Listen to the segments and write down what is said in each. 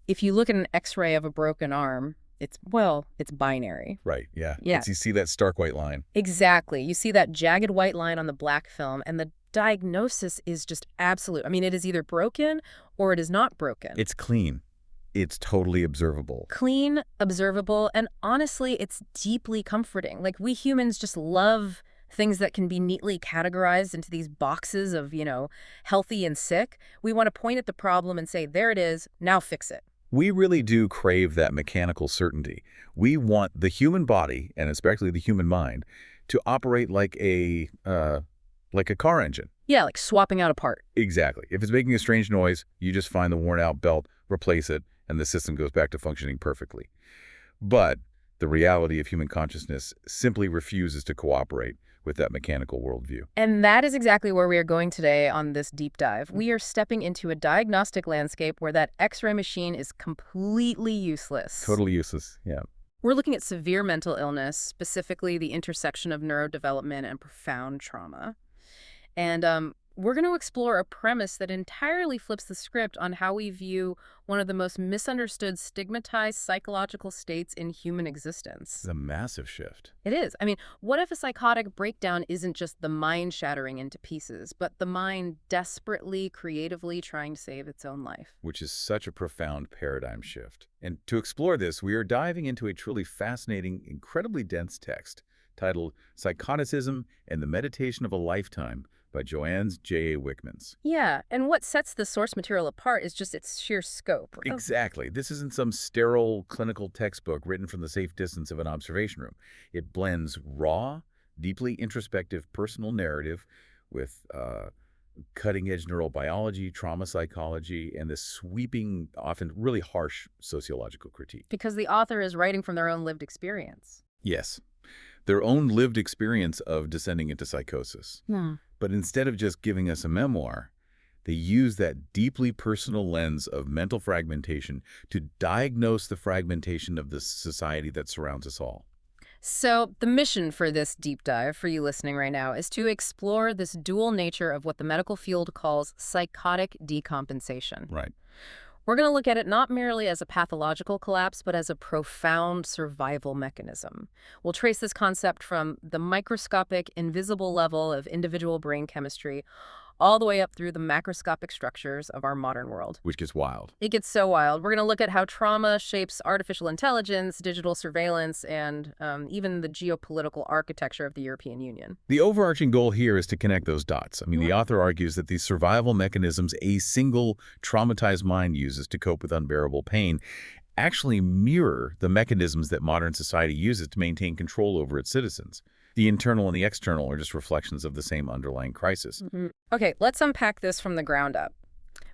If you look at an X-ray of a broken arm, it's binary. Right, yeah. Yeah. You see that stark white line. Exactly. You see that jagged white line on the black film, and the diagnosis is just absolute. I mean, it is either broken or it is not broken. It's clean. It's totally observable. Clean, observable, and honestly, it's deeply comforting. Like, we humans just love things that can be neatly categorized into these boxes of, healthy and sick. We want to point at the problem and say, there it is, now fix it. We really do crave that mechanical certainty. We want the human body, and especially the human mind, to operate like a car engine. Yeah, like swapping out a part. Exactly. If it's making a strange noise, you just find the worn-out belt, replace it, and the system goes back to functioning perfectly. But the reality of human consciousness simply refuses to cooperate with that mechanical worldview. And that is exactly where we are going today on this deep dive. We are stepping into a diagnostic landscape where that X-ray machine is completely useless. Totally useless, yeah. We're looking at severe mental illness, specifically the intersection of neurodevelopment and profound trauma. And we're going to explore a premise that entirely flips the script on how we view one of the most misunderstood, stigmatized psychological states in human existence. It's a massive shift. It is. I mean, what if a psychotic breakdown isn't just the mind shattering into pieces, but the mind desperately, creatively trying to save its own life? Which is such a profound paradigm shift. And to explore this, we are diving into a truly fascinating, incredibly dense text titled Psychoticism and the Meditation of a Lifetime by Joanne J. A. Wickmans. Yeah, and what sets the source material apart is just its sheer scope. Exactly. This isn't some sterile clinical textbook written from the safe distance of an observation room. It blends raw, deeply introspective personal narrative with cutting-edge neurobiology, trauma psychology, and this sweeping, often really harsh sociological critique. Because the author is writing from their own lived experience. Yes. Their own lived experience of descending into psychosis. But instead of just giving us a memoir, they use that deeply personal lens of mental fragmentation to diagnose the fragmentation of the society that surrounds us all. So the mission for this deep dive, for you listening right now, is to explore this dual nature of what the medical field calls psychotic decompensation. Right. We're going to look at it not merely as a pathological collapse, but as a profound survival mechanism. We'll trace this concept from the microscopic, invisible level of individual brain chemistry all the way up through the macroscopic structures of our modern world. Which gets wild. It gets so wild. We're going to look at how trauma shapes artificial intelligence, digital surveillance, and even the geopolitical architecture of the European Union. The overarching goal here is to connect those dots. I mean, the author argues that these survival mechanisms a single traumatized mind uses to cope with unbearable pain actually mirror the mechanisms that modern society uses to maintain control over its citizens. The internal and the external are just reflections of the same underlying crisis. Okay, let's unpack this from the ground up.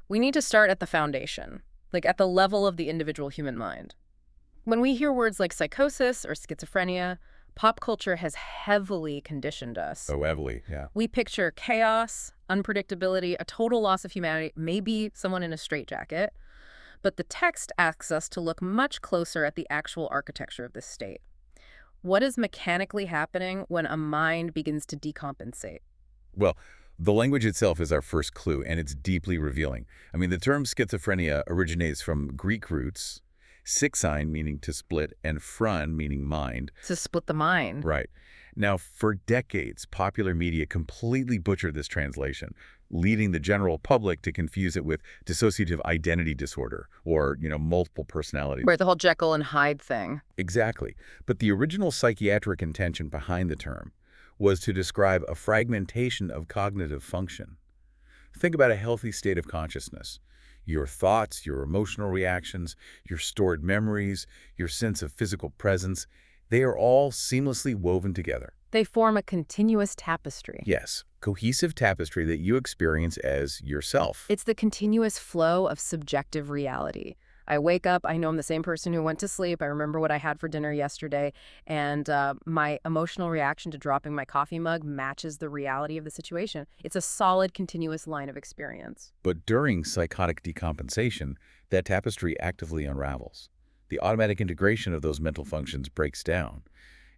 We need to start at the foundation, like at the level of the individual human mind. When we hear words like psychosis or schizophrenia, pop culture has heavily conditioned us. Oh, heavily, yeah. We picture chaos, unpredictability, a total loss of humanity, maybe someone in a straitjacket. But the text asks us to look much closer at the actual architecture of this state. What is mechanically happening when a mind begins to decompensate? Well, the language itself is our first clue, and it's deeply revealing. I mean, the term schizophrenia originates from Greek roots, sixine meaning to split, and phron meaning mind. To split the mind. Right. Now, for decades, popular media completely butchered this translation, leading the general public to confuse it with dissociative identity disorder or, multiple personalities. Right, the whole Jekyll and Hyde thing. Exactly. But the original psychiatric intention behind the term was to describe a fragmentation of cognitive function. Think about a healthy state of consciousness. Your thoughts, your emotional reactions, your stored memories, your sense of physical presence, they are all seamlessly woven together. They form a continuous tapestry. Yes, cohesive tapestry that you experience as yourself. It's the continuous flow of subjective reality. I wake up, I know I'm the same person who went to sleep, I remember what I had for dinner yesterday, and my emotional reaction to dropping my coffee mug matches the reality of the situation. It's a solid, continuous line of experience. But during psychotic decompensation, that tapestry actively unravels. The automatic integration of those mental functions breaks down.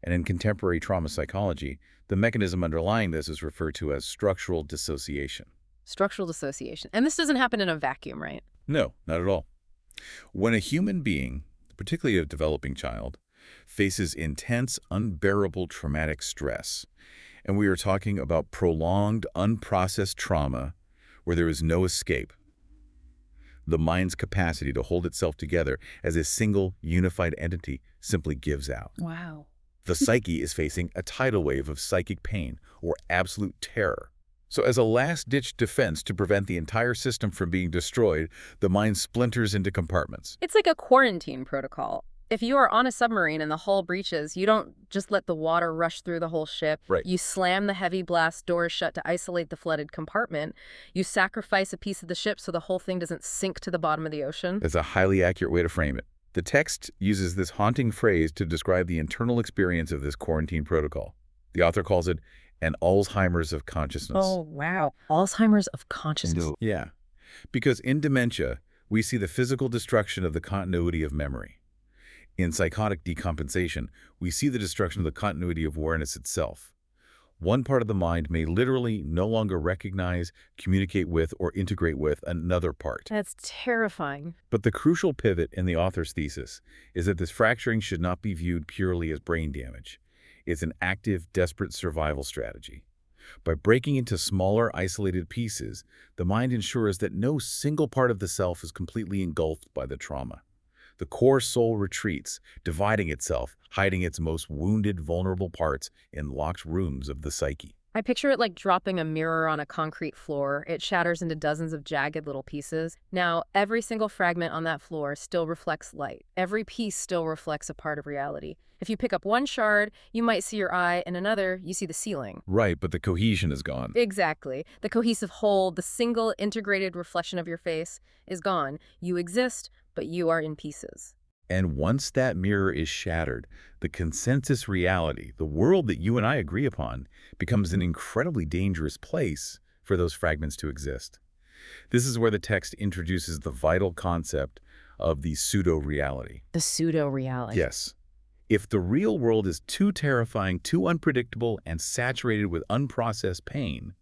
And in contemporary trauma psychology, the mechanism underlying this is referred to as structural dissociation. Structural dissociation. And this doesn't happen in a vacuum, right? No, not at all. When a human being, particularly a developing child, faces intense, unbearable traumatic stress, and we are talking about prolonged, unprocessed trauma where there is no escape, the mind's capacity to hold itself together as a single, unified entity simply gives out. Wow. The psyche is facing a tidal wave of psychic pain or absolute terror. So as a last-ditch defense to prevent the entire system from being destroyed, the mind splinters into compartments. It's like a quarantine protocol. If you are on a submarine and the hull breaches, you don't just let the water rush through the whole ship. Right. You slam the heavy blast doors shut to isolate the flooded compartment. You sacrifice a piece of the ship so the whole thing doesn't sink to the bottom of the ocean. That's a highly accurate way to frame it. The text uses this haunting phrase to describe the internal experience of this quarantine protocol. The author calls it an Alzheimer's of consciousness. Oh, wow. Alzheimer's of consciousness. Yeah, because in dementia, we see the physical destruction of the continuity of memory. In psychotic decompensation, we see the destruction of the continuity of awareness itself. One part of the mind may literally no longer recognize, communicate with, or integrate with another part. That's terrifying. But the crucial pivot in the author's thesis is that this fracturing should not be viewed purely as brain damage. It's an active, desperate survival strategy. By breaking into smaller, isolated pieces, the mind ensures that no single part of the self is completely engulfed by the trauma. The core soul retreats, dividing itself, hiding its most wounded, vulnerable parts in locked rooms of the psyche. I picture it like dropping a mirror on a concrete floor. It shatters into dozens of jagged little pieces. Now, every single fragment on that floor still reflects light. Every piece still reflects a part of reality. If you pick up one shard, you might see your eye, and another, you see the ceiling. Right, but the cohesion is gone. Exactly. The cohesive whole, the single integrated reflection of your face is gone. You exist, but you are in pieces. And once that mirror is shattered, the consensus reality, the world that you and I agree upon, becomes an incredibly dangerous place for those fragments to exist. This is where the text introduces the vital concept of the pseudo-reality. The pseudo-reality. Yes. If the real world is too terrifying, too unpredictable, and saturated with unprocessed pain,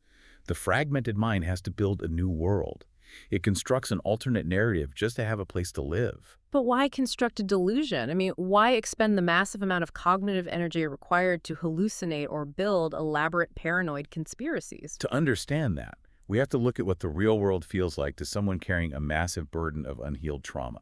the fragmented mind has to build a new world. It constructs an alternate narrative just to have a place to live. But why construct a delusion? I mean, why expend the massive amount of cognitive energy required to hallucinate or build elaborate paranoid conspiracies? To understand that, we have to look at what the real world feels like to someone carrying a massive burden of unhealed trauma.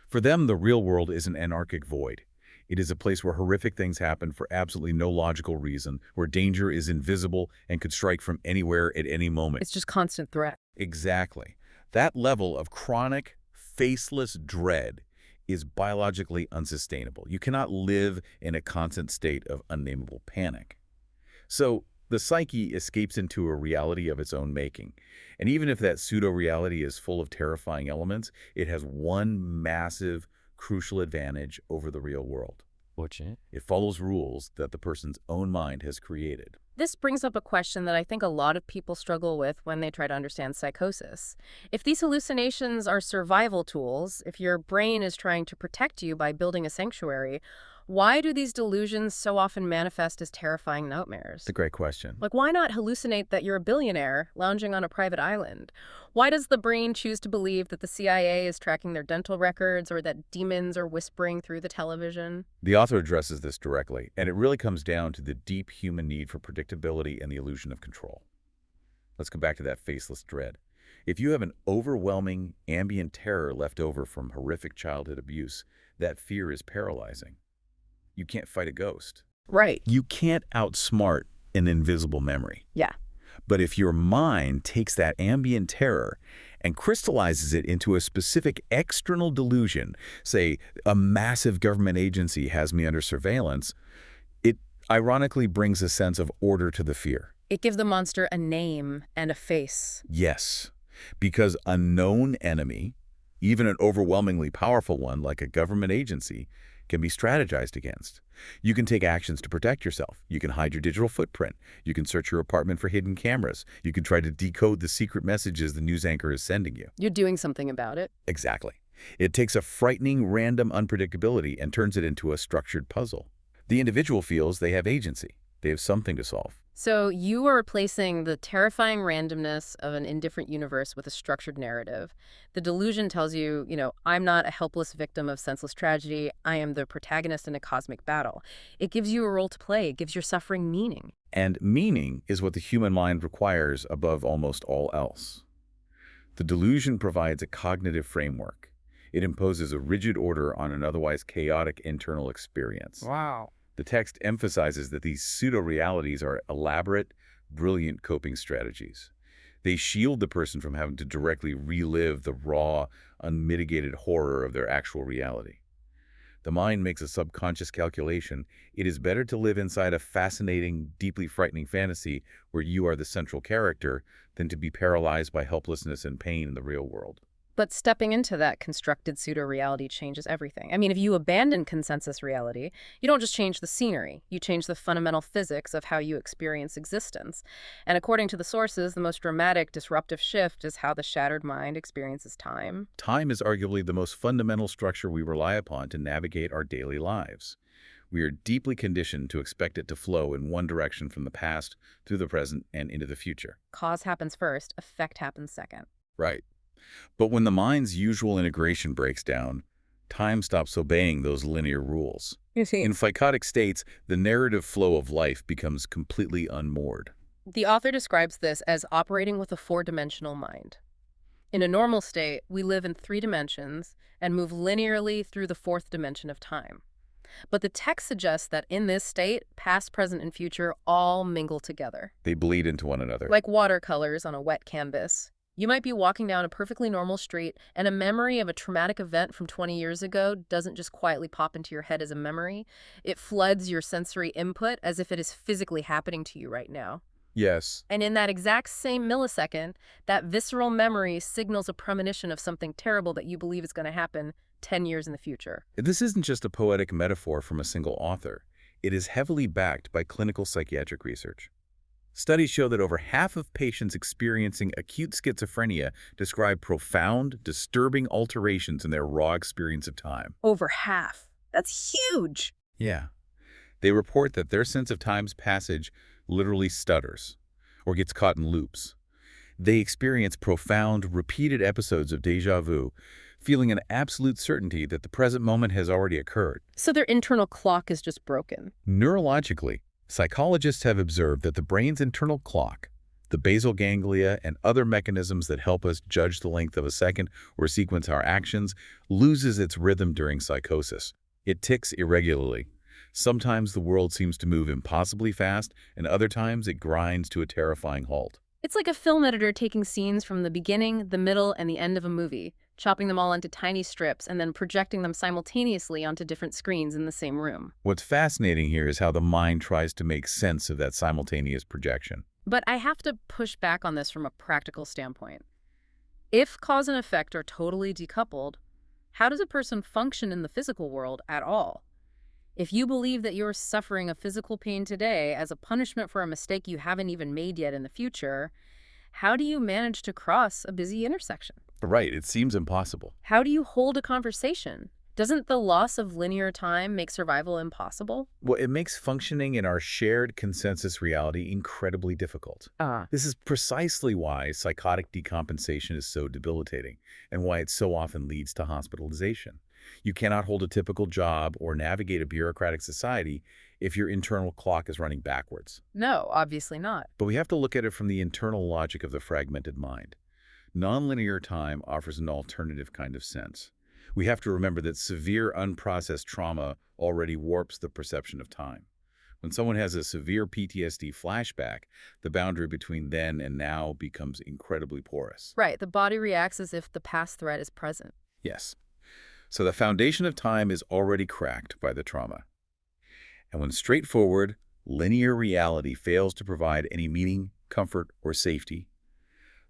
For them, the real world is an anarchic void. It is a place where horrific things happen for absolutely no logical reason, where danger is invisible and could strike from anywhere at any moment. It's just constant threat. Exactly. That level of chronic, faceless dread is biologically unsustainable. You cannot live in a constant state of unnameable panic. So the psyche escapes into a reality of its own making. And even if that pseudo-reality is full of terrifying elements, it has one massive, crucial advantage over the real world. What's it? It follows rules that the person's own mind has created. This brings up a question that I think a lot of people struggle with when they try to understand psychosis. If these hallucinations are survival tools, if your brain is trying to protect you by building a sanctuary, why do these delusions so often manifest as terrifying nightmares? It's a great question. Like, why not hallucinate that you're a billionaire lounging on a private island? Why does the brain choose to believe that the CIA is tracking their dental records or that demons are whispering through the television? The author addresses this directly, and it really comes down to the deep human need for predictability and the illusion of control. Let's go back to that faceless dread. If you have an overwhelming ambient terror left over from horrific childhood abuse, that fear is paralyzing. You can't fight a ghost. Right. You can't outsmart an invisible memory. Yeah. But if your mind takes that ambient terror and crystallizes it into a specific external delusion, say a massive government agency has me under surveillance, it ironically brings a sense of order to the fear. It gives the monster a name and a face. Yes, because a known enemy, even an overwhelmingly powerful one like a government agency, can be strategized against. You can take actions to protect yourself. You can hide your digital footprint. You can search your apartment for hidden cameras. You can try to decode the secret messages the news anchor is sending you. You're doing something about it. Exactly. It takes a frightening, random unpredictability and turns it into a structured puzzle. The individual feels they have agency. They have something to solve. So you are replacing the terrifying randomness of an indifferent universe with a structured narrative. The delusion tells you, I'm not a helpless victim of senseless tragedy. I am the protagonist in a cosmic battle. It gives you a role to play. It gives your suffering meaning. And meaning is what the human mind requires above almost all else. The delusion provides a cognitive framework. It imposes a rigid order on an otherwise chaotic internal experience. Wow. The text emphasizes that these pseudo-realities are elaborate, brilliant coping strategies. They shield the person from having to directly relive the raw, unmitigated horror of their actual reality. The mind makes a subconscious calculation. It is better to live inside a fascinating, deeply frightening fantasy where you are the central character than to be paralyzed by helplessness and pain in the real world. But stepping into that constructed pseudo-reality changes everything. I mean, if you abandon consensus reality, you don't just change the scenery. You change the fundamental physics of how you experience existence. And according to the sources, the most dramatic, disruptive shift is how the shattered mind experiences time. Time is arguably the most fundamental structure we rely upon to navigate our daily lives. We are deeply conditioned to expect it to flow in one direction from the past through the present and into the future. Cause happens first, effect happens second. Right. But when the mind's usual integration breaks down, time stops obeying those linear rules. In psychotic states, the narrative flow of life becomes completely unmoored. The author describes this as operating with a four-dimensional mind. In a normal state, we live in 3 dimensions and move linearly through the 4th dimension of time. But the text suggests that in this state, past, present, and future all mingle together. They bleed into one another. Like watercolors on a wet canvas. You might be walking down a perfectly normal street, and a memory of a traumatic event from 20 years ago doesn't just quietly pop into your head as a memory. It floods your sensory input as if it is physically happening to you right now. Yes. And in that exact same millisecond, that visceral memory signals a premonition of something terrible that you believe is going to happen 10 years in the future. This isn't just a poetic metaphor from a single author. It is heavily backed by clinical psychiatric research. Studies show that over half of patients experiencing acute schizophrenia describe profound, disturbing alterations in their raw experience of time. Over half. That's huge. Yeah. They report that their sense of time's passage literally stutters or gets caught in loops. They experience profound, repeated episodes of déjà vu, feeling an absolute certainty that the present moment has already occurred. So their internal clock is just broken. Neurologically, psychologists have observed that the brain's internal clock, the basal ganglia and other mechanisms that help us judge the length of a second or sequence our actions, loses its rhythm during psychosis. It ticks irregularly. Sometimes the world seems to move impossibly fast, and other times it grinds to a terrifying halt. It's like a film editor taking scenes from the beginning, the middle, and the end of a movie, chopping them all into tiny strips and then projecting them simultaneously onto different screens in the same room. What's fascinating here is how the mind tries to make sense of that simultaneous projection. But I have to push back on this from a practical standpoint. If cause and effect are totally decoupled, how does a person function in the physical world at all? If you believe that you're suffering a physical pain today as a punishment for a mistake you haven't even made yet in the future, how do you manage to cross a busy intersection? Right, it seems impossible. How do you hold a conversation? Doesn't the loss of linear time make survival impossible? Well, it makes functioning in our shared consensus reality incredibly difficult. This is precisely why psychotic decompensation is so debilitating and why it so often leads to hospitalization. You cannot hold a typical job or navigate a bureaucratic society if your internal clock is running backwards. No, obviously not. But we have to look at it from the internal logic of the fragmented mind. Nonlinear time offers an alternative kind of sense. We have to remember that severe unprocessed trauma already warps the perception of time. When someone has a severe PTSD flashback, the boundary between then and now becomes incredibly porous. Right, the body reacts as if the past threat is present. Yes. So the foundation of time is already cracked by the trauma. And when straightforward, linear reality fails to provide any meaning, comfort, or safety,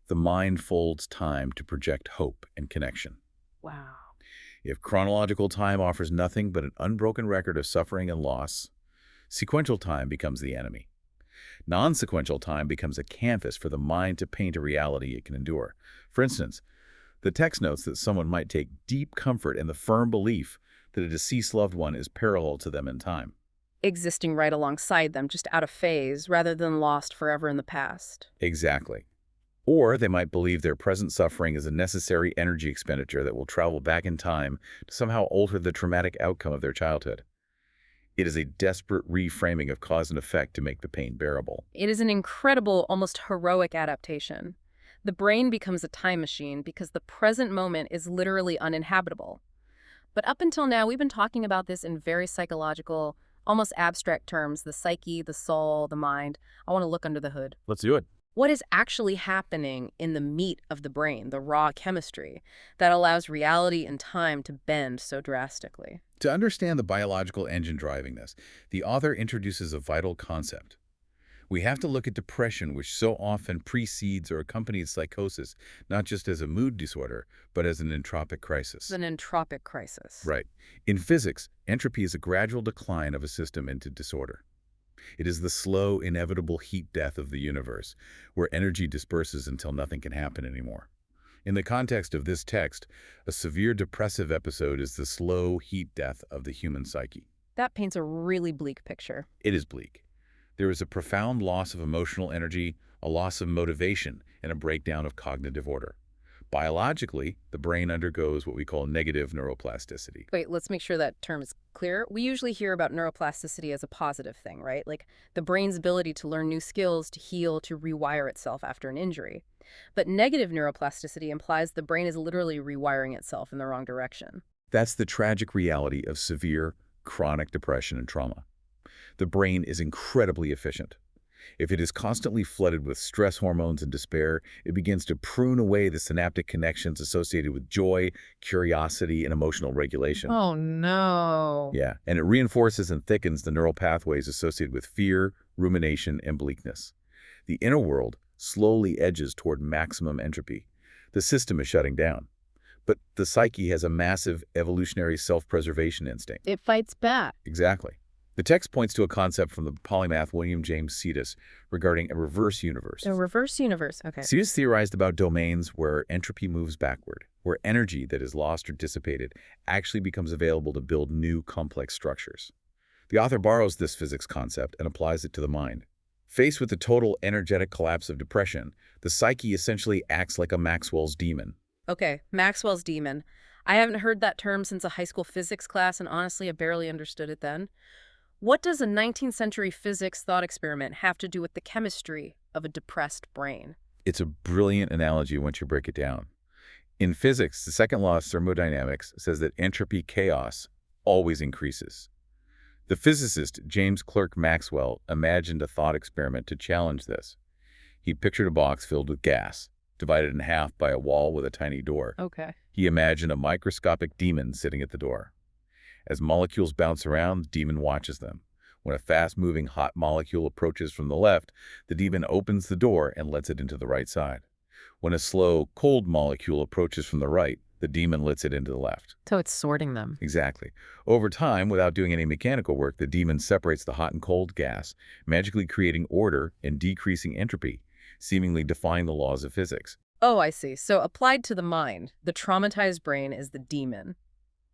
the mind folds time to project hope and connection. Wow. If chronological time offers nothing but an unbroken record of suffering and loss, sequential time becomes the enemy. Non-sequential time becomes a canvas for the mind to paint a reality it can endure. For instance, the text notes that someone might take deep comfort in the firm belief that a deceased loved one is parallel to them in time. existing right alongside them, just out of phase, rather than lost forever in the past. Exactly. Or they might believe their present suffering is a necessary energy expenditure that will travel back in time to somehow alter the traumatic outcome of their childhood. It is a desperate reframing of cause and effect to make the pain bearable. It is an incredible, almost heroic adaptation. The brain becomes a time machine because the present moment is literally uninhabitable. But up until now, we've been talking about this in very psychological, almost abstract terms: the psyche, the soul, the mind. I want to look under the hood. Let's do it. What is actually happening in the meat of the brain, the raw chemistry, that allows reality and time to bend so drastically? To understand the biological engine driving this, the author introduces a vital concept. We have to look at depression, which so often precedes or accompanies psychosis, not just as a mood disorder, but as an entropic crisis. It's an entropic crisis. Right. In physics, entropy is a gradual decline of a system into disorder. It is the slow, inevitable heat death of the universe, where energy disperses until nothing can happen anymore. In the context of this text, a severe depressive episode is the slow heat death of the human psyche. That paints a really bleak picture. It is bleak. There is a profound loss of emotional energy, a loss of motivation, and a breakdown of cognitive order. Biologically, the brain undergoes what we call negative neuroplasticity. Wait, let's make sure that term is clear. We usually hear about neuroplasticity as a positive thing, right? Like the brain's ability to learn new skills, to heal, to rewire itself after an injury. But negative neuroplasticity implies the brain is literally rewiring itself in the wrong direction. That's the tragic reality of severe, chronic depression and trauma. The brain is incredibly efficient. If it is constantly flooded with stress hormones and despair, it begins to prune away the synaptic connections associated with joy, curiosity, and emotional regulation. Oh, no. Yeah, and it reinforces and thickens the neural pathways associated with fear, rumination, and bleakness. The inner world slowly edges toward maximum entropy. The system is shutting down. But the psyche has a massive evolutionary self-preservation instinct. It fights back. Exactly. The text points to a concept from the polymath William James Psychosis regarding a reverse universe. A reverse universe, okay. Psychosis theorized about domains where entropy moves backward, where energy that is lost or dissipated actually becomes available to build new complex structures. The author borrows this physics concept and applies it to the mind. Faced with the total energetic collapse of depression, the psyche essentially acts like a Maxwell's demon. Okay, Maxwell's demon. I haven't heard that term since a high school physics class, and honestly, I barely understood it then. What does a 19th century physics thought experiment have to do with the chemistry of a depressed brain? It's a brilliant analogy once you break it down. In physics, the second law of thermodynamics says that entropy chaos always increases. The physicist James Clerk Maxwell imagined a thought experiment to challenge this. He pictured a box filled with gas, divided in half by a wall with a tiny door. Okay. He imagined a microscopic demon sitting at the door. As molecules bounce around, the demon watches them. When a fast-moving hot molecule approaches from the left, the demon opens the door and lets it into the right side. When a slow, cold molecule approaches from the right, the demon lets it into the left. So it's sorting them. Exactly. Over time, without doing any mechanical work, the demon separates the hot and cold gas, magically creating order and decreasing entropy, seemingly defying the laws of physics. Oh, I see. So applied to the mind, the traumatized brain is the demon.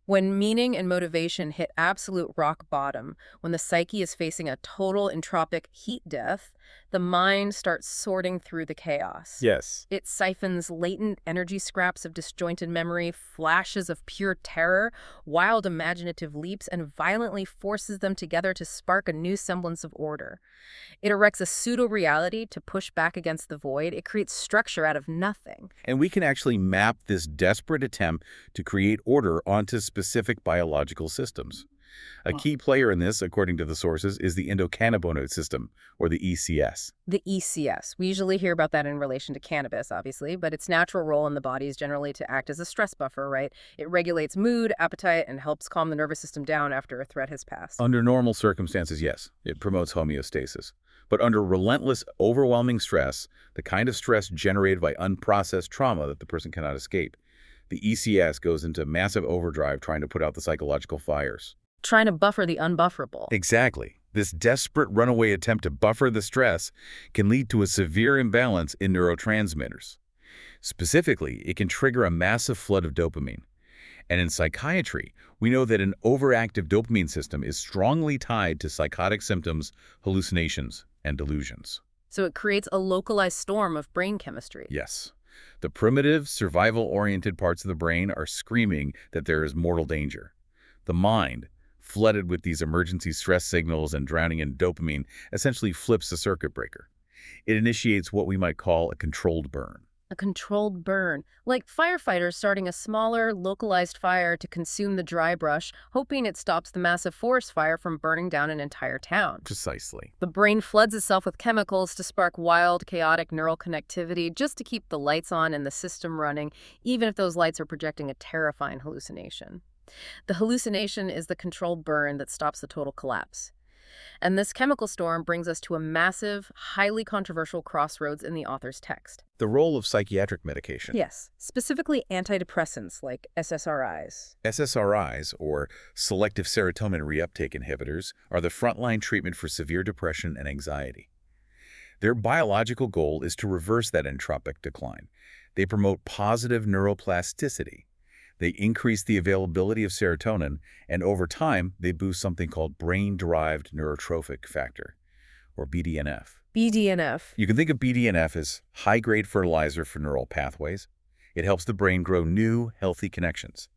When meaning and motivation hit absolute rock bottom, when the psyche is facing a total entropic heat death, the mind starts sorting through the chaos. Yes. It siphons latent energy scraps of disjointed memory, flashes of pure terror, wild imaginative leaps, and violently forces them together to spark a new semblance of order. It erects a pseudo-reality to push back against the void. It creates structure out of nothing. And we can actually map this desperate attempt to create order onto specific biological systems. A key player in this, according to the sources, is the endocannabinoid system, or the ECS. The ECS. We usually hear about that in relation to cannabis, obviously, but its natural role in the body is generally to act as a stress buffer, right? It regulates mood, appetite, and helps calm the nervous system down after a threat has passed. Under normal circumstances, yes, it promotes homeostasis. But under relentless, overwhelming stress, the kind of stress generated by unprocessed trauma that the person cannot escape, the ECS goes into massive overdrive trying to put out the psychological fires. Trying to buffer the unbufferable. Exactly. This desperate runaway attempt to buffer the stress can lead to a severe imbalance in neurotransmitters. Specifically, it can trigger a massive flood of dopamine. And in psychiatry, we know that an overactive dopamine system is strongly tied to psychotic symptoms, hallucinations, and delusions. So it creates a localized storm of brain chemistry. Yes. The primitive, survival-oriented parts of the brain are screaming that there is mortal danger. The mind, flooded with these emergency stress signals and drowning in dopamine, essentially flips the circuit breaker. It initiates what we might call a controlled burn. A controlled burn, like firefighters starting a smaller, localized fire to consume the dry brush, hoping it stops the massive forest fire from burning down an entire town. Precisely. The brain floods itself with chemicals to spark wild, chaotic neural connectivity just to keep the lights on and the system running, even if those lights are projecting a terrifying hallucination. The hallucination is the controlled burn that stops the total collapse. And this chemical storm brings us to a massive, highly controversial crossroads in the author's text. The role of psychiatric medication. Yes, specifically antidepressants like SSRIs. SSRIs, or selective serotonin reuptake inhibitors, are the frontline treatment for severe depression and anxiety. Their biological goal is to reverse that entropic decline. They promote positive neuroplasticity. They increase the availability of serotonin, and over time, they boost something called brain-derived neurotrophic factor, or BDNF. BDNF. You can think of BDNF as high-grade fertilizer for neural pathways. It helps the brain grow new, healthy connections.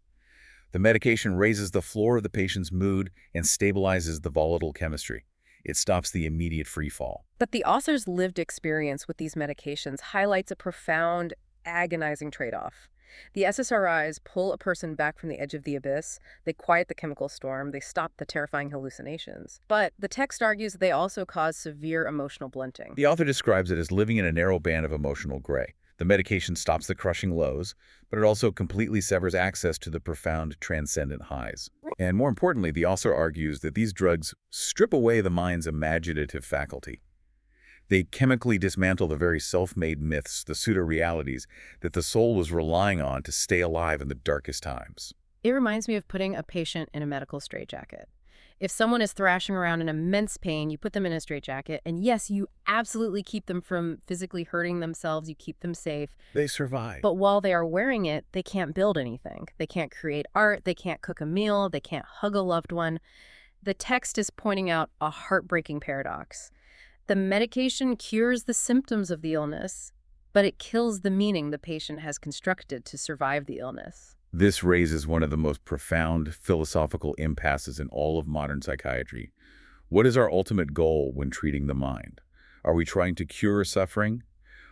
The medication raises the floor of the patient's mood and stabilizes the volatile chemistry. It stops the immediate free fall. But the author's lived experience with these medications highlights a profound, agonizing trade-off. The SSRIs pull a person back from the edge of the abyss, they quiet the chemical storm, they stop the terrifying hallucinations. But the text argues they also cause severe emotional blunting. The author describes it as living in a narrow band of emotional gray. The medication stops the crushing lows, but it also completely severs access to the profound transcendent highs. And more importantly, the author argues that these drugs strip away the mind's imaginative faculty. They chemically dismantle the very self-made myths, the pseudo-realities that the soul was relying on to stay alive in the darkest times. It reminds me of putting a patient in a medical straitjacket. If someone is thrashing around in immense pain, you put them in a straitjacket, and yes, you absolutely keep them from physically hurting themselves, you keep them safe. They survive. But while they are wearing it, they can't build anything. They can't create art, they can't cook a meal, they can't hug a loved one. The text is pointing out a heartbreaking paradox. The medication cures the symptoms of the illness, but it kills the meaning the patient has constructed to survive the illness. This raises one of the most profound philosophical impasses in all of modern psychiatry. What is our ultimate goal when treating the mind? Are we trying to cure suffering?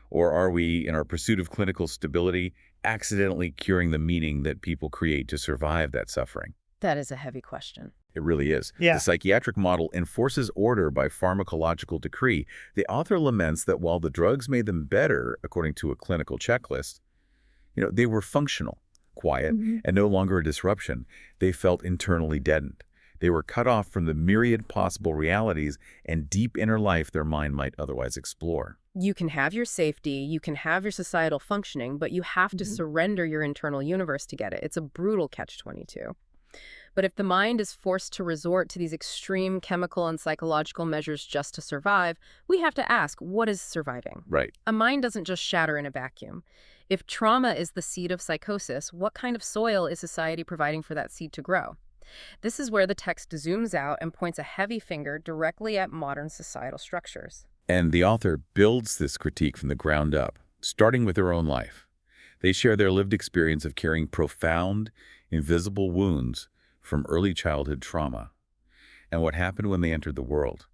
Or are we, in our pursuit of clinical stability, accidentally curing the meaning that people create to survive that suffering? That is a heavy question. It really is. Yeah. The psychiatric model enforces order by pharmacological decree. The author laments that while the drugs made them better, according to a clinical checklist, they were functional, quiet, and no longer a disruption. They felt internally deadened. They were cut off from the myriad possible realities and deep inner life their mind might otherwise explore. You can have your safety, you can have your societal functioning, but you have to surrender your internal universe to get it. It's a brutal catch-22. But if the mind is forced to resort to these extreme chemical and psychological measures just to survive, we have to ask, what is surviving? Right. A mind doesn't just shatter in a vacuum. If trauma is the seed of psychosis, what kind of soil is society providing for that seed to grow? This is where the text zooms out and points a heavy finger directly at modern societal structures. And the author builds this critique from the ground up, starting with their own life. They share their lived experience of carrying profound, invisible wounds from early childhood trauma, and what happened when they entered the world.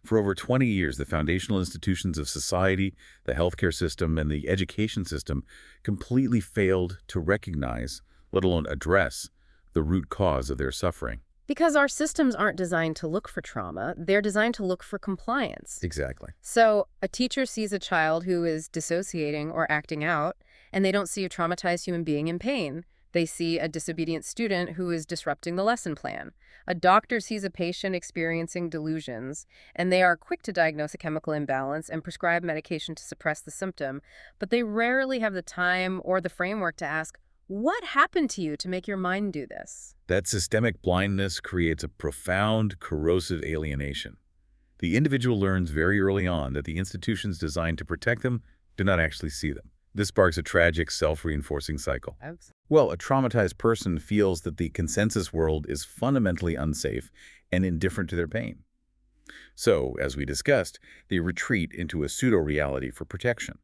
For over 20 years, the foundational institutions of society, the healthcare system, and the education system completely failed to recognize, let alone address, the root cause of their suffering. Because our systems aren't designed to look for trauma, they're designed to look for compliance. Exactly. So a teacher sees a child who is dissociating or acting out, and they don't see a traumatized human being in pain. They see a disobedient student who is disrupting the lesson plan. A doctor sees a patient experiencing delusions, and they are quick to diagnose a chemical imbalance and prescribe medication to suppress the symptom, but they rarely have the time or the framework to ask, what happened to you to make your mind do this? That systemic blindness creates a profound, corrosive alienation. The individual learns very early on that the institutions designed to protect them do not actually see them. This sparks a tragic, self-reinforcing cycle. Ouch. Well, a traumatized person feels that the consensus world is fundamentally unsafe and indifferent to their pain. So, as we discussed, they retreat into a pseudo-reality for protection.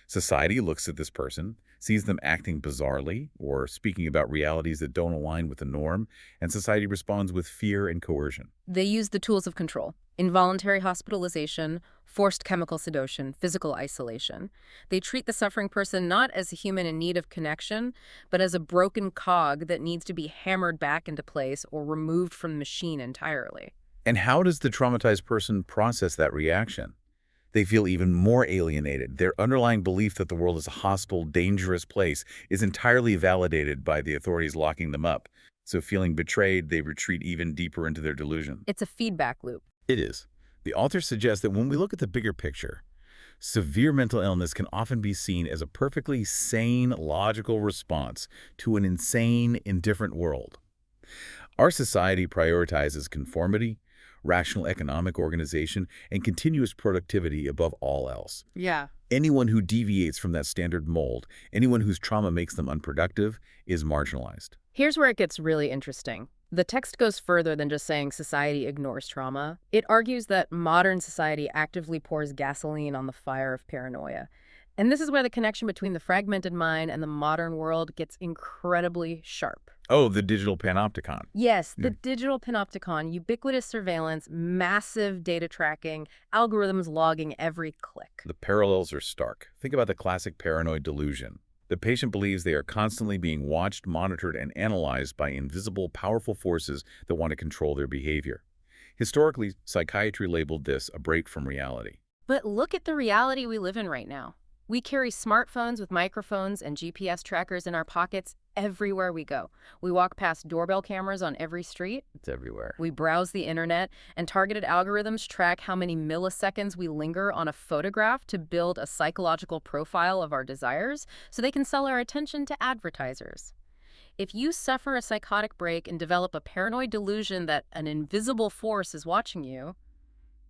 Society looks at this person, sees them acting bizarrely or speaking about realities that don't align with the norm, and society responds with fear and coercion. They use the tools of control: involuntary hospitalization, forced chemical sedation, physical isolation. They treat the suffering person not as a human in need of connection, but as a broken cog that needs to be hammered back into place or removed from the machine entirely. And how does the traumatized person process that reaction? They feel even more alienated. Their underlying belief that the world is a hostile, dangerous place is entirely validated by the authorities locking them up. So feeling betrayed, they retreat even deeper into their delusion. It's a feedback loop. It is. The author suggests that when we look at the bigger picture, severe mental illness can often be seen as a perfectly sane, logical response to an insane, indifferent world. Our society prioritizes conformity, rational economic organization, and continuous productivity above all else. Yeah. Anyone who deviates from that standard mold, anyone whose trauma makes them unproductive, is marginalized. Here's where it gets really interesting. The text goes further than just saying society ignores trauma. It argues that modern society actively pours gasoline on the fire of paranoia. And this is where the connection between the fragmented mind and the modern world gets incredibly sharp. Oh, the digital panopticon. Yes, the digital panopticon, ubiquitous surveillance, massive data tracking, algorithms logging every click. The parallels are stark. Think about the classic paranoid delusion. The patient believes they are constantly being watched, monitored, and analyzed by invisible, powerful forces that want to control their behavior. Historically, psychiatry labeled this a break from reality. But look at the reality we live in right now. We carry smartphones with microphones and GPS trackers in our pockets everywhere we go. We walk past doorbell cameras on every street. It's everywhere. We browse the internet, and targeted algorithms track how many milliseconds we linger on a photograph to build a psychological profile of our desires so they can sell our attention to advertisers. If you suffer a psychotic break and develop a paranoid delusion that an invisible force is watching you,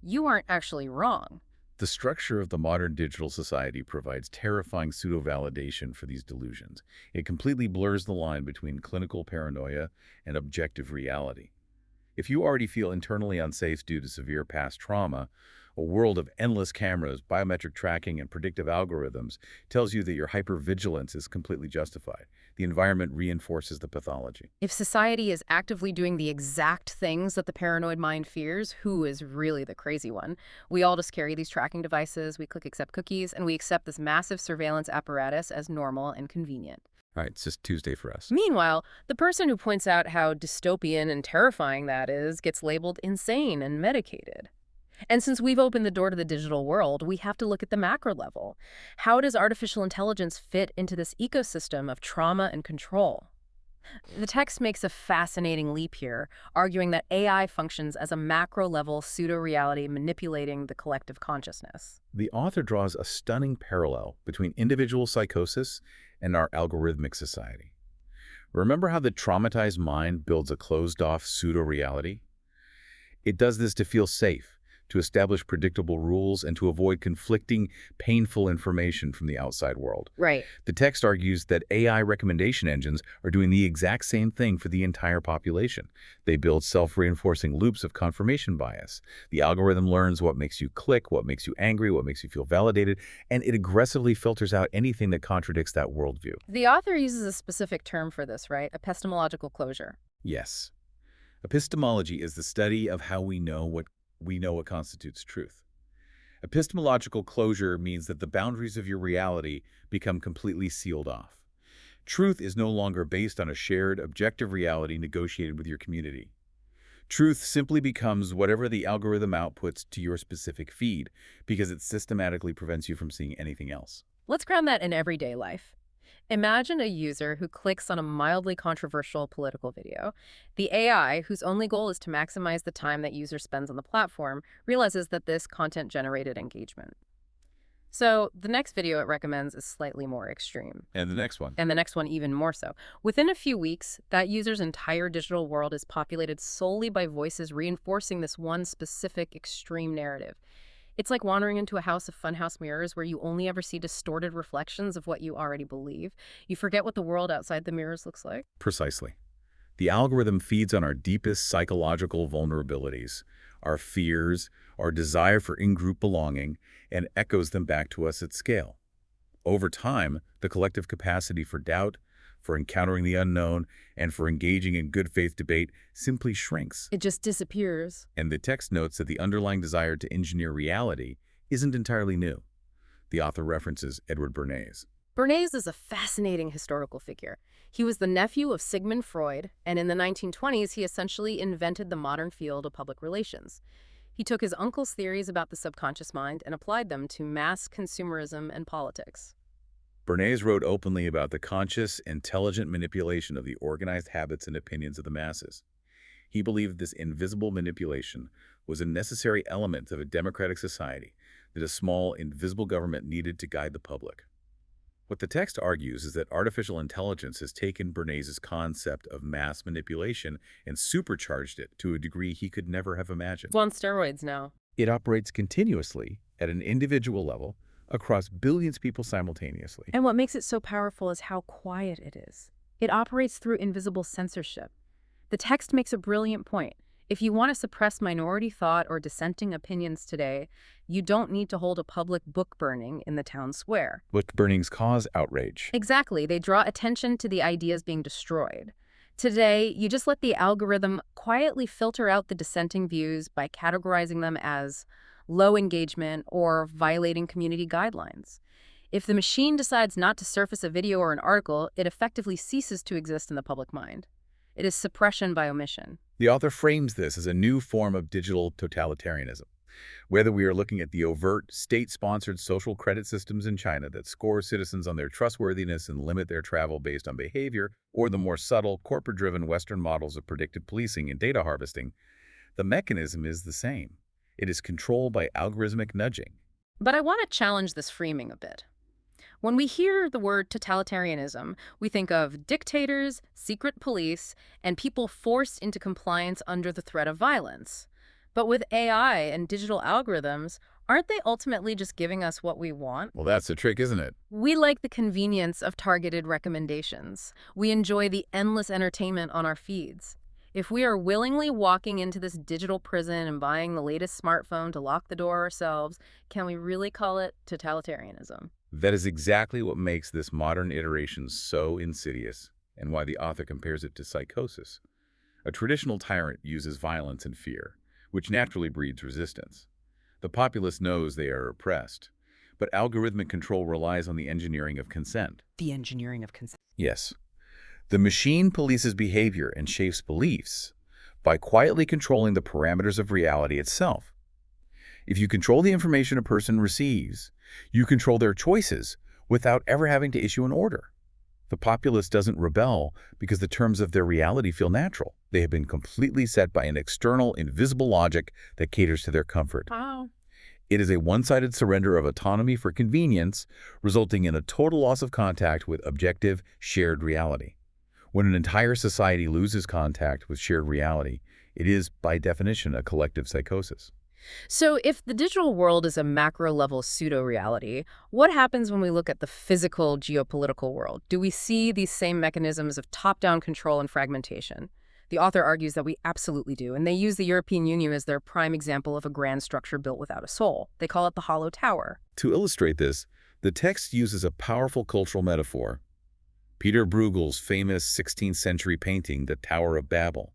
you aren't actually wrong. The structure of the modern digital society provides terrifying pseudo-validation for these delusions. It completely blurs the line between clinical paranoia and objective reality. If you already feel internally unsafe due to severe past trauma, a world of endless cameras, biometric tracking, and predictive algorithms tells you that your hypervigilance is completely justified. The environment reinforces the pathology. If society is actively doing the exact things that the paranoid mind fears, who is really the crazy one? We all just carry these tracking devices, we click accept cookies, and we accept this massive surveillance apparatus as normal and convenient. All right, it's just Tuesday for us. Meanwhile, the person who points out how dystopian and terrifying that is gets labeled insane and medicated. And since we've opened the door to the digital world, we have to look at the macro level. How does artificial intelligence fit into this ecosystem of trauma and control? The text makes a fascinating leap here, arguing that AI functions as a macro-level pseudo-reality manipulating the collective consciousness. The author draws a stunning parallel between individual psychosis and our algorithmic society. Remember how the traumatized mind builds a closed-off pseudo-reality? It does this to feel safe, to establish predictable rules, and to avoid conflicting, painful information from the outside world. Right. The text argues that AI recommendation engines are doing the exact same thing for the entire population. They build self-reinforcing loops of confirmation bias. The algorithm learns what makes you click, what makes you angry, what makes you feel validated, and it aggressively filters out anything that contradicts that worldview. The author uses a specific term for this, right? Epistemological closure. Yes. Epistemology is the study of how we know what constitutes truth. Epistemological closure means that the boundaries of your reality become completely sealed off. Truth is no longer based on a shared, objective reality negotiated with your community. Truth simply becomes whatever the algorithm outputs to your specific feed, because it systematically prevents you from seeing anything else. Let's ground that in everyday life. Imagine a user who clicks on a mildly controversial political video. The AI, whose only goal is to maximize the time that user spends on the platform, realizes that this content generated engagement. So the next video it recommends is slightly more extreme. And the next one. And the next one even more so. Within a few weeks, that user's entire digital world is populated solely by voices reinforcing this one specific extreme narrative. It's like wandering into a house of funhouse mirrors where you only ever see distorted reflections of what you already believe. You forget what the world outside the mirrors looks like. Precisely. The algorithm feeds on our deepest psychological vulnerabilities, our fears, our desire for in-group belonging, and echoes them back to us at scale. Over time, the collective capacity for doubt, for encountering the unknown, and for engaging in good faith debate simply shrinks. It just disappears. And the text notes that the underlying desire to engineer reality isn't entirely new. The author references Edward Bernays. Bernays is a fascinating historical figure. He was the nephew of Sigmund Freud, and in the 1920s, he essentially invented the modern field of public relations. He took his uncle's theories about the subconscious mind and applied them to mass consumerism and politics. Bernays wrote openly about the conscious, intelligent manipulation of the organized habits and opinions of the masses. He believed this invisible manipulation was a necessary element of a democratic society, that a small, invisible government needed to guide the public. What the text argues is that artificial intelligence has taken Bernays' concept of mass manipulation and supercharged it to a degree he could never have imagined. It's on steroids now. It operates continuously at an individual level across billions of people simultaneously. And what makes it so powerful is how quiet it is. It operates through invisible censorship. The text makes a brilliant point. If you want to suppress minority thought or dissenting opinions today, you don't need to hold a public book burning in the town square. Book burnings cause outrage. Exactly. They draw attention to the ideas being destroyed. Today, you just let the algorithm quietly filter out the dissenting views by categorizing them as low engagement or violating community guidelines. If the machine decides not to surface a video or an article, it effectively ceases to exist in the public mind. It is suppression by omission. The author frames this as a new form of digital totalitarianism. Whether we are looking at the overt, state-sponsored social credit systems in China that score citizens on their trustworthiness and limit their travel based on behavior, or the more subtle, corporate-driven Western models of predictive policing and data harvesting, the mechanism is the same. It is controlled by algorithmic nudging. But I want to challenge this framing a bit. When we hear the word totalitarianism, we think of dictators, secret police, and people forced into compliance under the threat of violence. But with AI and digital algorithms, aren't they ultimately just giving us what we want? Well, that's the trick, isn't it? We like the convenience of targeted recommendations. We enjoy the endless entertainment on our feeds. If we are willingly walking into this digital prison and buying the latest smartphone to lock the door ourselves, can we really call it totalitarianism? That is exactly what makes this modern iteration so insidious, and why the author compares it to psychosis. A traditional tyrant uses violence and fear, which naturally breeds resistance. The populace knows they are oppressed, but algorithmic control relies on the engineering of consent. The engineering of consent. Yes. The machine polices behavior and shapes beliefs by quietly controlling the parameters of reality itself. If you control the information a person receives, you control their choices without ever having to issue an order. The populace doesn't rebel because the terms of their reality feel natural. They have been completely set by an external, invisible logic that caters to their comfort. Wow. It is a one-sided surrender of autonomy for convenience, resulting in a total loss of contact with objective, shared reality. When an entire society loses contact with shared reality, it is, by definition, a collective psychosis. So if the digital world is a macro-level pseudo-reality, what happens when we look at the physical geopolitical world? Do we see these same mechanisms of top-down control and fragmentation? The author argues that we absolutely do, and they use the European Union as their prime example of a grand structure built without a soul. They call it the Hollow Tower. To illustrate this, the text uses a powerful cultural metaphor, Peter Bruegel's famous 16th century painting, The Tower of Babel.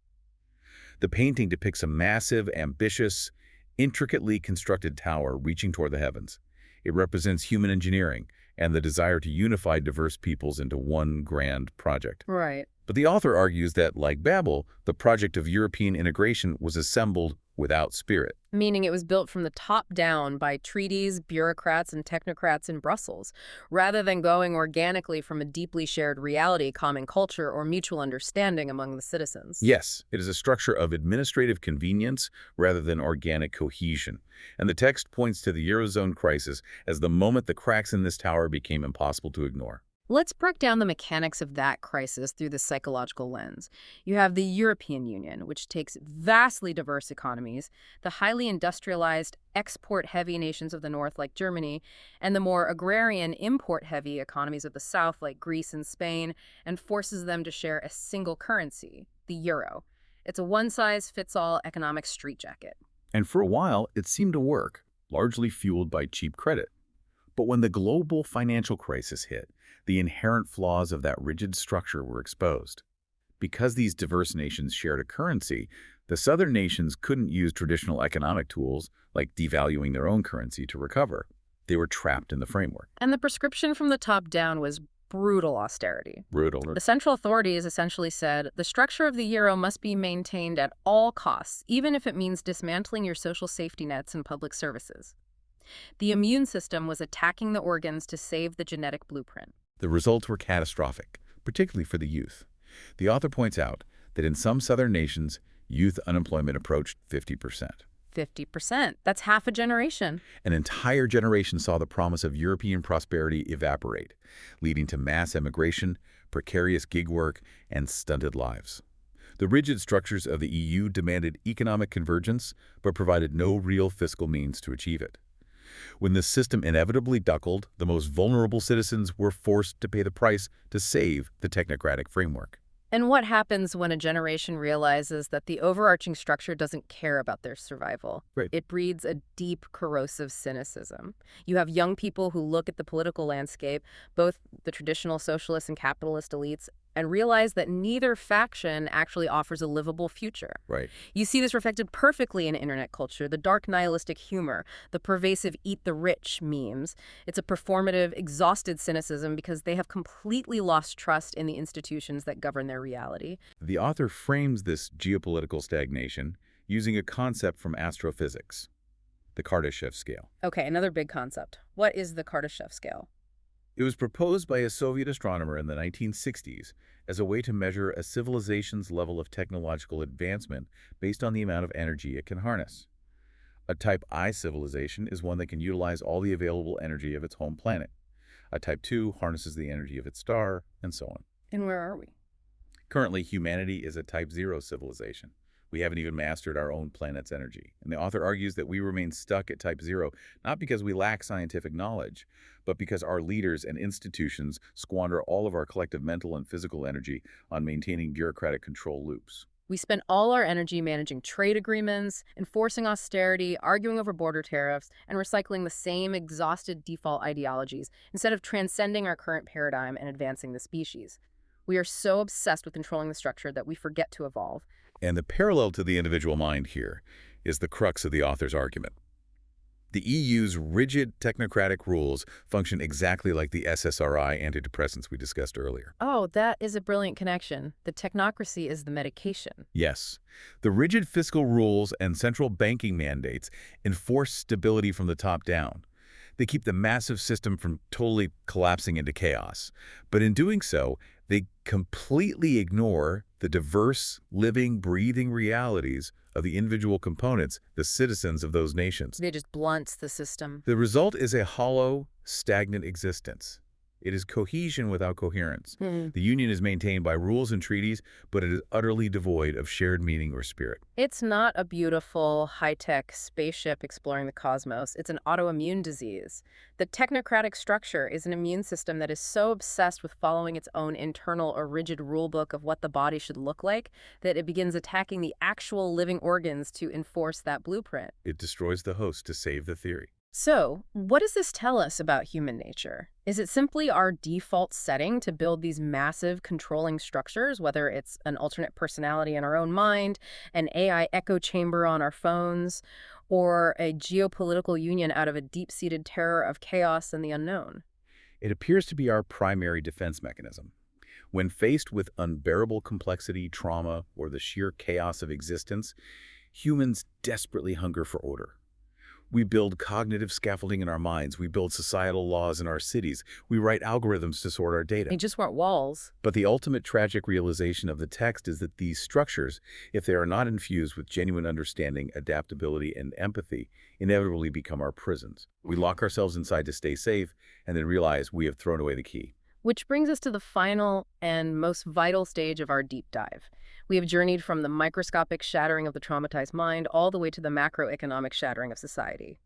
The painting depicts a massive, ambitious, intricately constructed tower reaching toward the heavens. It represents human engineering and the desire to unify diverse peoples into one grand project. Right. But the author argues that, like Babel, the project of European integration was assembled without spirit. Meaning it was built from the top down by treaties, bureaucrats, and technocrats in Brussels, rather than going organically from a deeply shared reality, common culture, or mutual understanding among the citizens. Yes, it is a structure of administrative convenience rather than organic cohesion. And the text points to the Eurozone crisis as the moment the cracks in this tower became impossible to ignore. Let's break down the mechanics of that crisis through the psychological lens. You have the European Union, which takes vastly diverse economies, the highly industrialized, export-heavy nations of the North like Germany, and the more agrarian, import-heavy economies of the South like Greece and Spain, and forces them to share a single currency, the euro. It's a one-size-fits-all economic straitjacket. And for a while, it seemed to work, largely fueled by cheap credit. But when the global financial crisis hit, the inherent flaws of that rigid structure were exposed. Because these diverse nations shared a currency, the southern nations couldn't use traditional economic tools like devaluing their own currency to recover. They were trapped in the framework. And the prescription from the top down was brutal austerity. Brutal. The central authorities essentially said the structure of the euro must be maintained at all costs, even if it means dismantling your social safety nets and public services. The immune system was attacking the organs to save the genetic blueprint. The results were catastrophic, particularly for the youth. The author points out that in some southern nations, youth unemployment approached 50%. 50%. That's half a generation. An entire generation saw the promise of European prosperity evaporate, leading to mass emigration, precarious gig work, and stunted lives. The rigid structures of the EU demanded economic convergence, but provided no real fiscal means to achieve it. When the system inevitably buckled, the most vulnerable citizens were forced to pay the price to save the technocratic framework. And what happens when a generation realizes that the overarching structure doesn't care about their survival? Right. It breeds a deep, corrosive cynicism. You have young people who look at the political landscape, both the traditional socialist and capitalist elites, and realize that neither faction actually offers a livable future. Right. You see this reflected perfectly in internet culture, the dark nihilistic humor, the pervasive eat the rich memes. It's a performative, exhausted cynicism because they have completely lost trust in the institutions that govern their reality. The author frames this geopolitical stagnation using a concept from astrophysics, the Kardashev scale. Okay, another big concept. What is the Kardashev scale? It was proposed by a Soviet astronomer in the 1960s as a way to measure a civilization's level of technological advancement based on the amount of energy it can harness. A Type I civilization is one that can utilize all the available energy of its home planet. A Type II harnesses the energy of its star, and so on. And where are we? Currently, humanity is a Type 0 civilization. We haven't even mastered our own planet's energy. And the author argues that we remain stuck at Type 0, not because we lack scientific knowledge, but because our leaders and institutions squander all of our collective mental and physical energy on maintaining bureaucratic control loops. We spend all our energy managing trade agreements, enforcing austerity, arguing over border tariffs, and recycling the same exhausted default ideologies instead of transcending our current paradigm and advancing the species. We are so obsessed with controlling the structure that we forget to evolve. And the parallel to the individual mind here is the crux of the author's argument. The EU's rigid technocratic rules function exactly like the SSRI antidepressants we discussed earlier. Oh, that is a brilliant connection. The technocracy is the medication. Yes. The rigid fiscal rules and central banking mandates enforce stability from the top down. They keep the massive system from totally collapsing into chaos. But in doing so, they completely ignore the diverse, living, breathing realities of the individual components, the citizens of those nations. They just blunt the system. The result is a hollow, stagnant existence. It is cohesion without coherence. The union is maintained by rules and treaties, but it is utterly devoid of shared meaning or spirit. It's not a beautiful, high-tech spaceship exploring the cosmos. It's an autoimmune disease. The technocratic structure is an immune system that is so obsessed with following its own internal or rigid rulebook of what the body should look like that it begins attacking the actual living organs to enforce that blueprint. It destroys the host to save the theory. So, what does this tell us about human nature? Is it simply our default setting to build these massive controlling structures, whether it's an alternate personality in our own mind, an AI echo chamber on our phones, or a geopolitical union out of a deep-seated terror of chaos and the unknown? It appears to be our primary defense mechanism. When faced with unbearable complexity, trauma, or the sheer chaos of existence, humans desperately hunger for order. We build cognitive scaffolding in our minds. We build societal laws in our cities. We write algorithms to sort our data. They just weren't walls. But the ultimate tragic realization of the text is that these structures, if they are not infused with genuine understanding, adaptability, and empathy, inevitably become our prisons. We lock ourselves inside to stay safe and then realize we have thrown away the key. Which brings us to the final and most vital stage of our deep dive. We have journeyed from the microscopic shattering of the traumatized mind all the way to the macroeconomic shattering of society.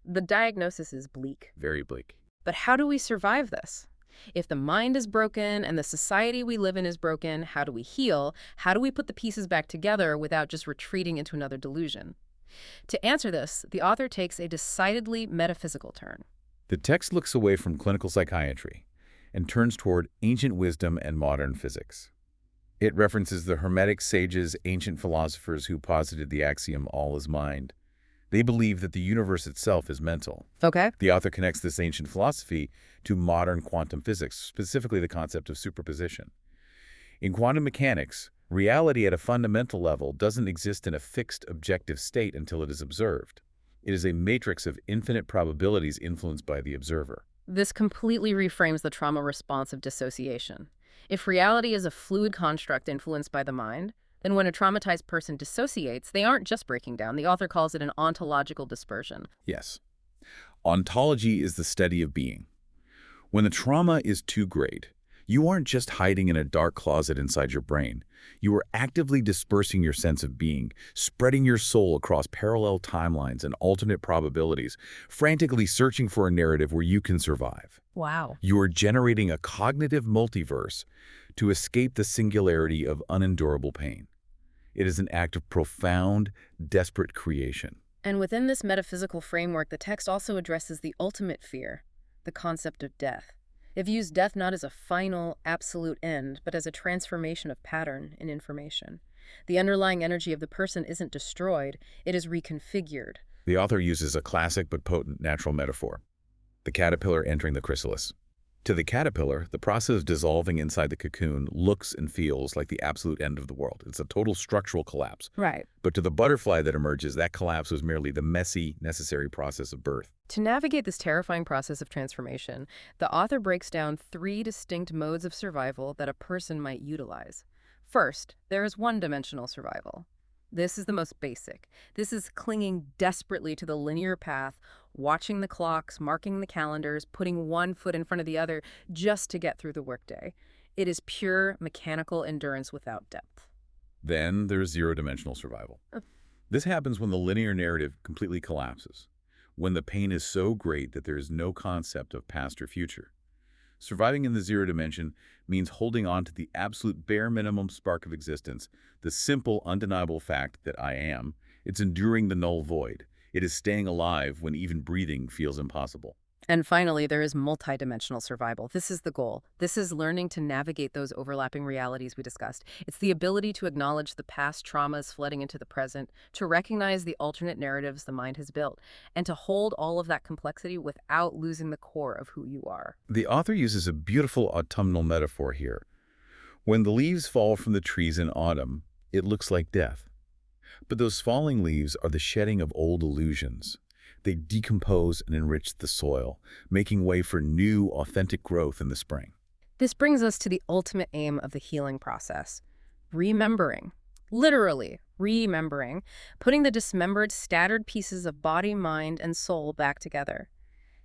The diagnosis is bleak. Very bleak. But how do we survive this? If the mind is broken and the society we live in is broken, how do we heal? How do we put the pieces back together without just retreating into another delusion? To answer this, the author takes a decidedly metaphysical turn. The text looks away from clinical psychiatry and turns toward ancient wisdom and modern physics. It references the Hermetic sages, ancient philosophers who posited the axiom, all is mind. They believe that the universe itself is mental. Okay. The author connects this ancient philosophy to modern quantum physics, specifically the concept of superposition. In quantum mechanics, reality at a fundamental level doesn't exist in a fixed objective state until it is observed. It is a matrix of infinite probabilities influenced by the observer. This completely reframes the trauma response of dissociation. If reality is a fluid construct influenced by the mind, then when a traumatized person dissociates, they aren't just breaking down. The author calls it an ontological dispersion. Yes. Ontology is the study of being. When the trauma is too great, you aren't just hiding in a dark closet inside your brain. You are actively dispersing your sense of being, spreading your soul across parallel timelines and alternate probabilities, frantically searching for a narrative where you can survive. Wow. You are generating a cognitive multiverse to escape the singularity of unendurable pain. It is an act of profound, desperate creation. And within this metaphysical framework, the text also addresses the ultimate fear, the concept of death. It views death not as a final, absolute end, but as a transformation of pattern in information. The underlying energy of the person isn't destroyed, it is reconfigured. The author uses a classic but potent natural metaphor: the caterpillar entering the chrysalis. To the caterpillar, the process of dissolving inside the cocoon looks and feels like the absolute end of the world. It's a total structural collapse. Right. But to the butterfly that emerges, that collapse was merely the messy, necessary process of birth. To navigate this terrifying process of transformation, the author breaks down 3 distinct modes of survival that a person might utilize. First, there is one-dimensional survival. This is the most basic. This is clinging desperately to the linear path, watching the clocks, marking the calendars, putting one foot in front of the other just to get through the workday. It is pure mechanical endurance without depth. Then there's zero-dimensional survival. This happens when the linear narrative completely collapses, when the pain is so great that there is no concept of past or future. Surviving in the zero dimension means holding on to the absolute bare minimum spark of existence, the simple, undeniable fact that I am. It's enduring the null void. It is staying alive when even breathing feels impossible. And finally, there is multidimensional survival. This is the goal. This is learning to navigate those overlapping realities we discussed. It's the ability to acknowledge the past traumas flooding into the present, to recognize the alternate narratives the mind has built, and to hold all of that complexity without losing the core of who you are. The author uses a beautiful autumnal metaphor here. When the leaves fall from the trees in autumn, it looks like death. But those falling leaves are the shedding of old illusions. They decompose and enrich the soil, making way for new, authentic growth in the spring. This brings us to the ultimate aim of the healing process: remembering. Literally, remembering. Putting the dismembered, scattered pieces of body, mind, and soul back together.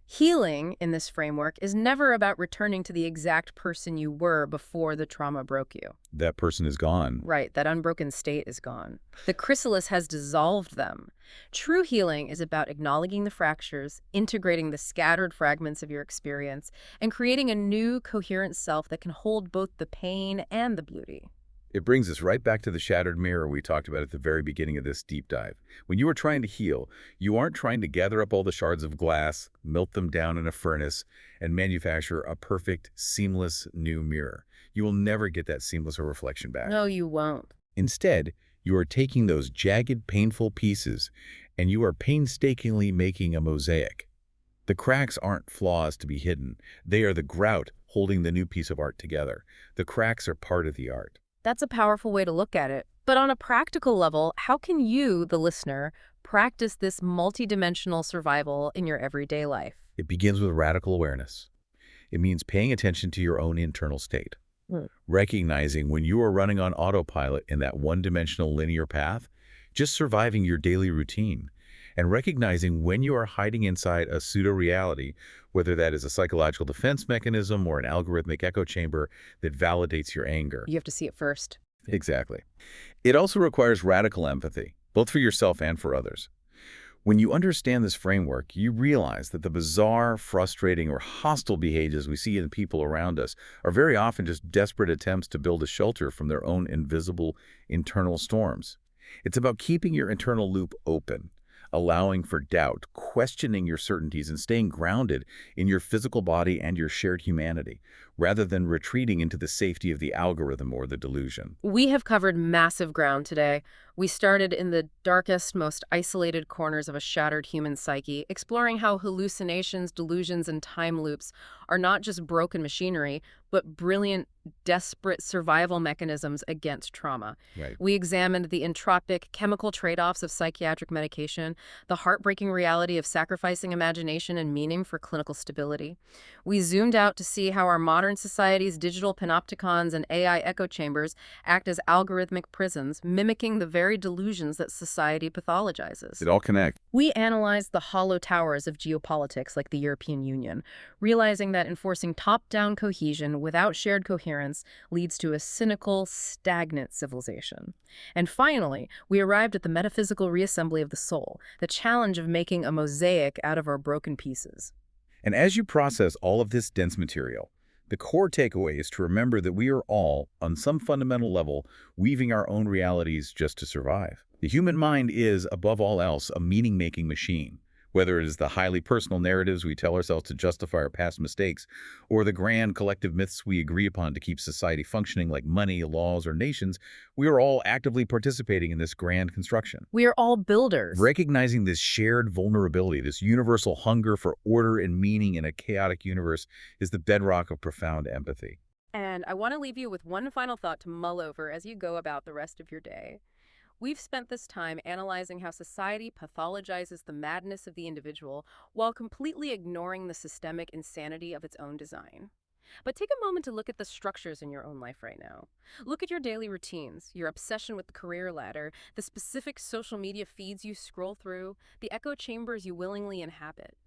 Healing, in this framework, is never about returning to the exact person you were before the trauma broke you. That person is gone. Right, that unbroken state is gone. The chrysalis has dissolved them. True healing is about acknowledging the fractures, integrating the scattered fragments of your experience, and creating a new, coherent self that can hold both the pain and the beauty. It brings us right back to the shattered mirror we talked about at the very beginning of this deep dive. When you are trying to heal, you aren't trying to gather up all the shards of glass, melt them down in a furnace, and manufacture a perfect, seamless new mirror. You will never get that seamless reflection back. No, you won't. Instead, you are taking those jagged, painful pieces, and you are painstakingly making a mosaic. The cracks aren't flaws to be hidden. They are the grout holding the new piece of art together. The cracks are part of the art. That's a powerful way to look at it. But on a practical level, how can you, the listener, practice this multidimensional survival in your everyday life? It begins with radical awareness. It means paying attention to your own internal state. Recognizing when you are running on autopilot in that one-dimensional linear path, just surviving your daily routine, and recognizing when you are hiding inside a pseudo-reality, whether that is a psychological defense mechanism or an algorithmic echo chamber that validates your anger. You have to see it first. Exactly. It also requires radical empathy, both for yourself and for others. When you understand this framework, you realize that the bizarre, frustrating, or hostile behaviors we see in people around us are very often just desperate attempts to build a shelter from their own invisible internal storms. It's about keeping your internal loop open, allowing for doubt, questioning your certainties, and staying grounded in your physical body and your shared humanity, rather than retreating into the safety of the algorithm or the delusion. We have covered massive ground today. We started in the darkest, most isolated corners of a shattered human psyche, exploring how hallucinations, delusions, and time loops are not just broken machinery, but brilliant, desperate survival mechanisms against trauma. Right. We examined the entropic chemical trade-offs of psychiatric medication, the heartbreaking reality of sacrificing imagination and meaning for clinical stability. We zoomed out to see how our modern society's digital panopticons and AI echo chambers act as algorithmic prisons, mimicking the very delusions that society pathologizes. It all connects. We analyzed the hollow towers of geopolitics like the European Union, realizing that enforcing top-down cohesion without shared coherence leads to a cynical, stagnant civilization. And finally, we arrived at the metaphysical reassembly of the soul, the challenge of making a mosaic out of our broken pieces. And as you process all of this dense material, the core takeaway is to remember that we are all, on some fundamental level, weaving our own realities just to survive. The human mind is, above all else, a meaning-making machine. Whether it is the highly personal narratives we tell ourselves to justify our past mistakes, or the grand collective myths we agree upon to keep society functioning like money, laws, or nations, we are all actively participating in this grand construction. We are all builders. Recognizing this shared vulnerability, this universal hunger for order and meaning in a chaotic universe, is the bedrock of profound empathy. And I want to leave you with one final thought to mull over as you go about the rest of your day. We've spent this time analyzing how society pathologizes the madness of the individual while completely ignoring the systemic insanity of its own design. But take a moment to look at the structures in your own life right now. Look at your daily routines, your obsession with the career ladder, the specific social media feeds you scroll through, the echo chambers you willingly inhabit.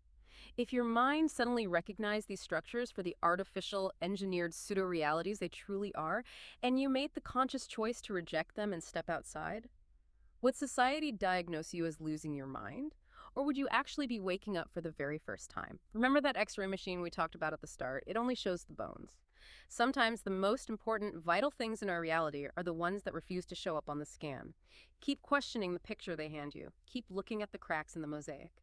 If your mind suddenly recognized these structures for the artificial, engineered pseudo-realities they truly are, and you made the conscious choice to reject them and step outside, would society diagnose you as losing your mind? Or would you actually be waking up for the very first time? Remember that X-ray machine we talked about at the start? It only shows the bones. Sometimes the most important, vital things in our reality are the ones that refuse to show up on the scan. Keep questioning the picture they hand you. Keep looking at the cracks in the mosaic.